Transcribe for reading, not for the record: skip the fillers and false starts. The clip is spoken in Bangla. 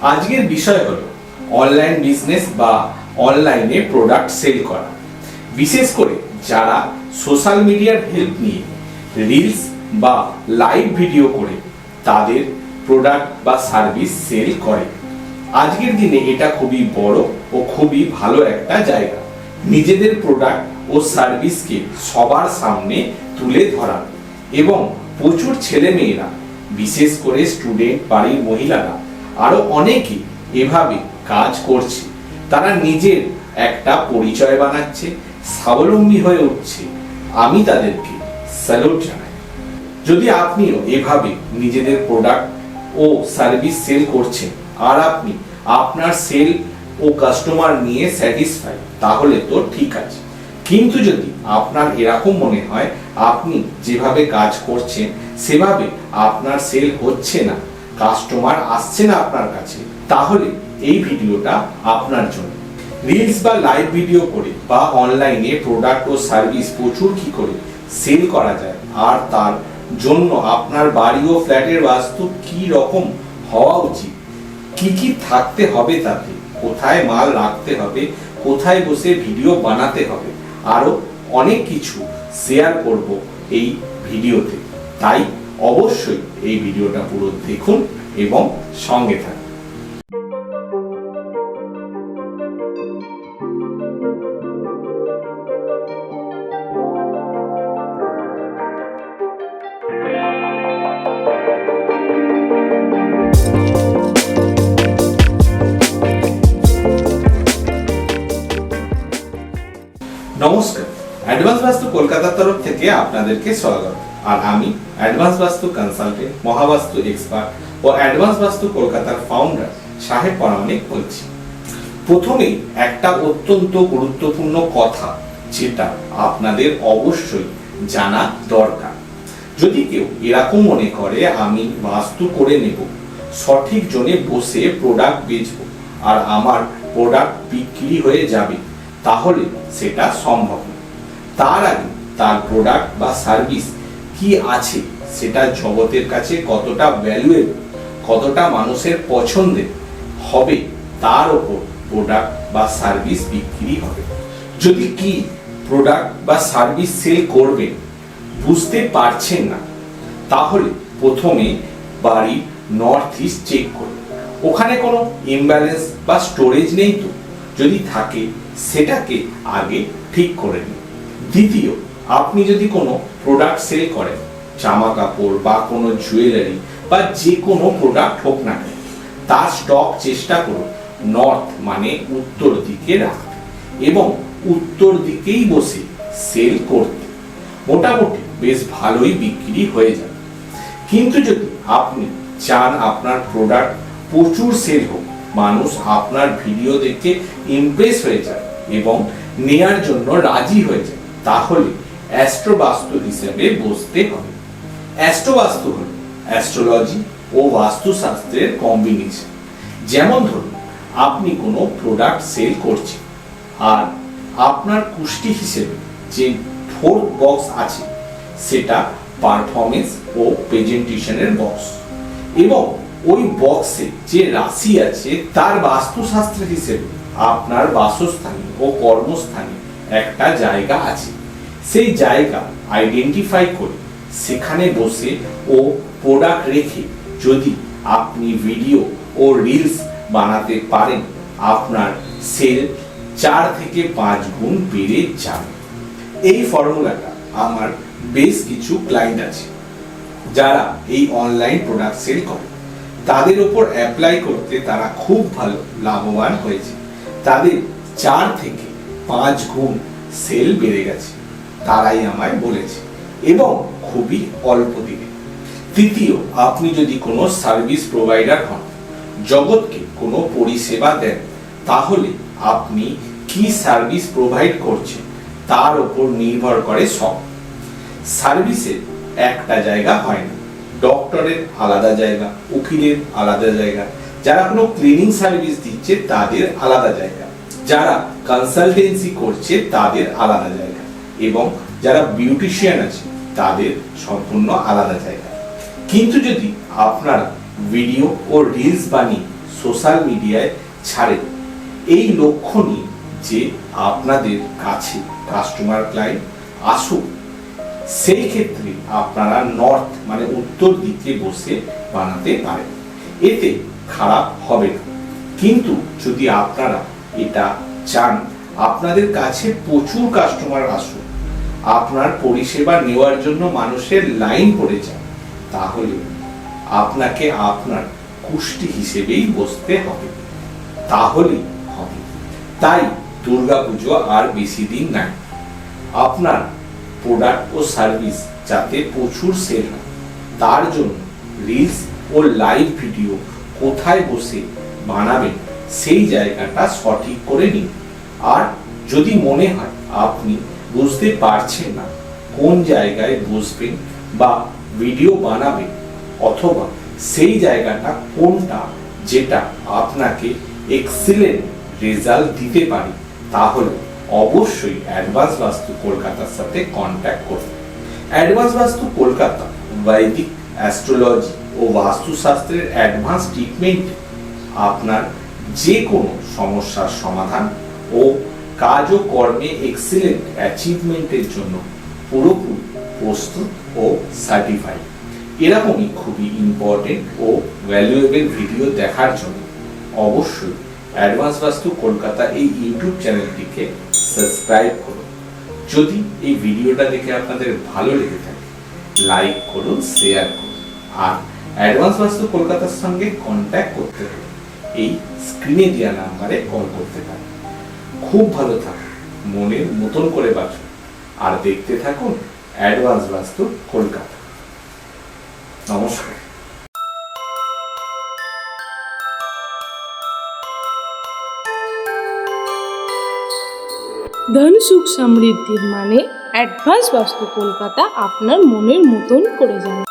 আজকের বিষয় হলো অনলাইন বিজনেস বা অনলাইনে প্রোডাক্ট সেল করা। বিশেষ করে যারা সোশ্যাল মিডিয়ার হেল্প নিয়ে রিলস বা লাইভ ভিডিও করে তাদের প্রোডাক্ট বা সার্ভিস সেল করে। আজকের দিনে এটা খুবই বড় ও খুবই ভালো একটা জায়গা, নিজেদের প্রোডাক্ট ও সার্ভিসকে সবার সামনে তুলে ধরা। এবং প্রচুর ছেলে মেয়েরা, বিশেষ করে স্টুডেন্ট, বাড়ির মহিলারা, আরো অনেকে এভাবে কাজ করছে। তারা নিজের একটা পরিচয় বানাচ্ছে, স্বাবলম্বী হয়ে উঠছে। আমি তাদেরকে স্যালুট জানাই। যদি আপনিও এভাবে নিজেদের প্রোডাক্ট ও সার্ভিস সেল করছেন আর আপনি আপনার সেল ও কাস্টমার নিয়ে স্যাটিসফাই, তাহলে তো ঠিক আছে। কিন্তু যদি আপনার এরকম মনে হয় আপনি যেভাবে কাজ করছেন সেভাবে আপনার সেল হচ্ছে না, কাস্টমার আসছে না আপনার কাছে, তাহলে এই ভিডিওটা আপনার জন্য। রিলস বা লাইভ ভিডিও করে বা অনলাইনে প্রোডাক্ট ও সার্ভিস প্রচুর কি করে সেল করা যায়, আর তার জন্য আপনার বাড়ি ও ফ্ল্যাটের বাস্তু কি রকম হওয়া উচিত, কি কি থাকতে হবে, তাতে কোথায় মাল রাখতে হবে, কোথায় বসে ভিডিও বানাতে হবে, আরো অনেক কিছু শেয়ার করব এই ভিডিওতে। তাই অবশ্যই এই ভিডিওটা পুরো দেখুন এবং সঙ্গে থাকুন। নমস্কার, অ্যাডভান্স বাস্তু কলকাতার তরফ থেকে আপনাদেরকে স্বাগত। আর আমি অ্যাডভান্স বাস্তু কনসালটেন্ট, মহাবাস্তু এক্সপার্ট ও অ্যাডভান্স বাস্তু কলকাতার ফাউন্ডার সাহেব পরামানিক বলছি। প্রথমেই একটা অত্যন্ত গুরুত্বপূর্ণ কথা, যেটা আপনাদের অবশ্যই জানা দরকার। যদি কেউ এরকম মনে করে আমি বাস্তু করে নেব, সঠিক জনে বসে প্রোডাক্ট বেচবো আর আমার প্রোডাক্ট বিক্রি হয়ে যাবে, তাহলে সেটা সম্ভব না। তার আগে তার প্রোডাক্ট বা সার্ভিস কি আছে, সেটা জগতের কাছে কতটা ভ্যালুয়েবল, কতটা মানুষের পছন্দের হবে, তার উপর প্রোডাক্ট বা সার্ভিস বিক্রি হবে। যদি কি প্রোডাক্ট বা সার্ভিস সেল করবেন বুঝতে পারছেন না, তাহলে প্রথমে বাড়ির নর্থ ইস্ট চেক করুন, ওখানে কোনো ইমব্যালেন্স বা স্টোরেজ নেই তো। যদি থাকে সেটাকে আগে ঠিক করে নিন। দ্বিতীয়, আপনি যদি কোনো প্রোডাক্ট সেল করেন, জামা কাপড় বা কোনো জুয়েলারি বা যে কোনো প্রোডাক্ট হোক না কেন, তার স্টক চেষ্টা করুন নর্থ মানে উত্তর দিকে রাখতে এবং উত্তর দিকেই বসে সেল করতে। মোটামুটি বেশ ভালোই বিক্রি হয়ে যাবে। কিন্তু যদি আপনি চান আপনার প্রোডাক্ট প্রচুর সেল হোক, মানুষ আপনার ভিডিও দেখে ইমপ্রেস হয়ে যায় এবং নেয়ার জন্য রাজি হয়ে যায়, তাহলে অ্যাস্ট্রো বাস্তু হিসেবে বসতে হবে। অ্যাস্ট্রো বাস্তু হল অ্যাস্ট্রোলজি ও বাস্তুশাস্ত্রের কম্বিনেশন। যেমন ধরুন, আপনি কোনো প্রোডাক্ট সেল করছেন আর আপনার কুষ্টি হিসেবে যে ফোর্থ বক্স আছে সেটা পারফরমেন্স ও প্রেজেন্টেশনের বক্স, এবং ওই বক্সে যে রাশি আছে তার বাস্তুশাস্ত্র হিসেবে আপনার বাসস্থানে ও কর্মস্থানে একটা জায়গা আছে। সেই জায়গা আইডেন্টিফাই করে সেখানে বসে ও প্রোডাক্ট রেখে যদি আপনি ভিডিও ও রিলস বানাতে পারেন, আপনার সেল 4 থেকে 5 গুণ বেড়ে যাবে। এই ফর্মুলাটা আমার বেশ কিছু ক্লায়েন্ট আছে যারা এই অনলাইন প্রোডাক্ট সেল করে, তাদের উপর অ্যাপ্লাই করতে তারা খুব ভালো লাভবান হয়েছে। তাদের 4 থেকে 5 গুণ সেল বেড়ে গেছে, তারাই আমায় বলেছে, এবং খুবই অল্প দিনে। তৃতীয়, আপনি যদি কোনো সার্ভিস প্রোভাইডার হন, জগৎকে কোনো পরিষেবা দেন, তাহলে আপনি কি সার্ভিস প্রোভাইড করছেন তার উপর নির্ভর করে সব। সার্ভিসের একটা জায়গা হয় না, ডক্টরের আলাদা জায়গা, উকিলের আলাদা জায়গা, যারা কোনো ক্লিনিং সার্ভিস দিচ্ছে তাদের আলাদা জায়গা, যারা কনসালটেন্সি করছে তাদের আলাদা জায়গা, এবং যারা বিউটিশিয়ান আছে তাদের সম্পূর্ণ আলাদা জায়গা। কিন্তু যদি আপনারা ভিডিও ও রিলস বানিয়ে সোশ্যাল মিডিয়ায় ছাড়েন এই লক্ষ্য নিয়ে যে আপনাদের কাছে কাস্টমার ক্লায়েন্ট আসুক। সেই ক্ষেত্রে আপনারা নর্থ মানে উত্তর দিকে বসে বানাতে পারেন, এতে খারাপ হবে না। কিন্তু যদি আপনারা এটা চান আপনাদের কাছে প্রচুর কাস্টমার আসুক, আপনার পরিষেবা নেওয়ার জন্য মানুষের লাইন পড়ে যায়, তাহলে আপনাকে আপনার কুষ্টি হিসেবেই বসতে হবে, তাহলেই হবে। তাই দুর্গাপুজো আর বেশি দিন নাই। আপনার প্রোডাক্ট ও সার্ভিস যাতে প্রচুর সেল হয় তার জন্য রিলস ও লাইভ ভিডিও কোথায় বসে বানাবেন সেই জায়গাটা সঠিক করে নিন। আর যদি মনে হয় আপনি বুঝতে পারছেন না কোন জায়গায় বসবেন বা ভিডিও বানাবেন অথবা সেই জায়গাটা কোনটা যেটা আপনাকে এক্সিলেন্ট রেজাল্ট দিতে পারে, তাহলে অবশ্যই অ্যাডভান্স বাস্তু কলকাতার সাথে কন্ট্যাক্ট করুন। অ্যাডভান্স বাস্তু কলকাতা বৈদিক অ্যাস্ট্রোলজি ও বাস্তুশাস্ত্রের অ্যাডভান্স ট্রিটমেন্ট আপনার যে কোনো সমস্যার সমাধান ও কাজ ও কর্মে এক্সিলেন্ট অ্যাচিভমেন্টের জন্য পুরোপুরি প্রস্তুত ও সার্টিফাইড। এরকমই খুবই ইম্পর্টেন্ট ও ভ্যালুয়েবল ভিডিও দেখার জন্য অবশ্যই অ্যাডভান্স বাস্তু কলকাতা এই ইউটিউব চ্যানেলটিকে সাবস্ক্রাইব করুন। যদি এই ভিডিওটা দেখে আপনাদের ভালো লেগে থাকে লাইক করুন, শেয়ার করুন। আর অ্যাডভান্স বাস্তু কলকাতার সঙ্গে কন্ট্যাক্ট করতে হলে এই স্ক্রিনে দেওয়া নাম্বারে কল করতে পারেন। খুব ভালো থাকুন, মনের মতন করে বাঁচুন আর দেখতে থাকুন অ্যাডভান্স বাস্তু কলকাতা। নমস্কার। ধন সুখ সমৃদ্ধির মানে অ্যাডভান্স বাস্তু কলকাতা আপনার মনের মতন করে যাবে।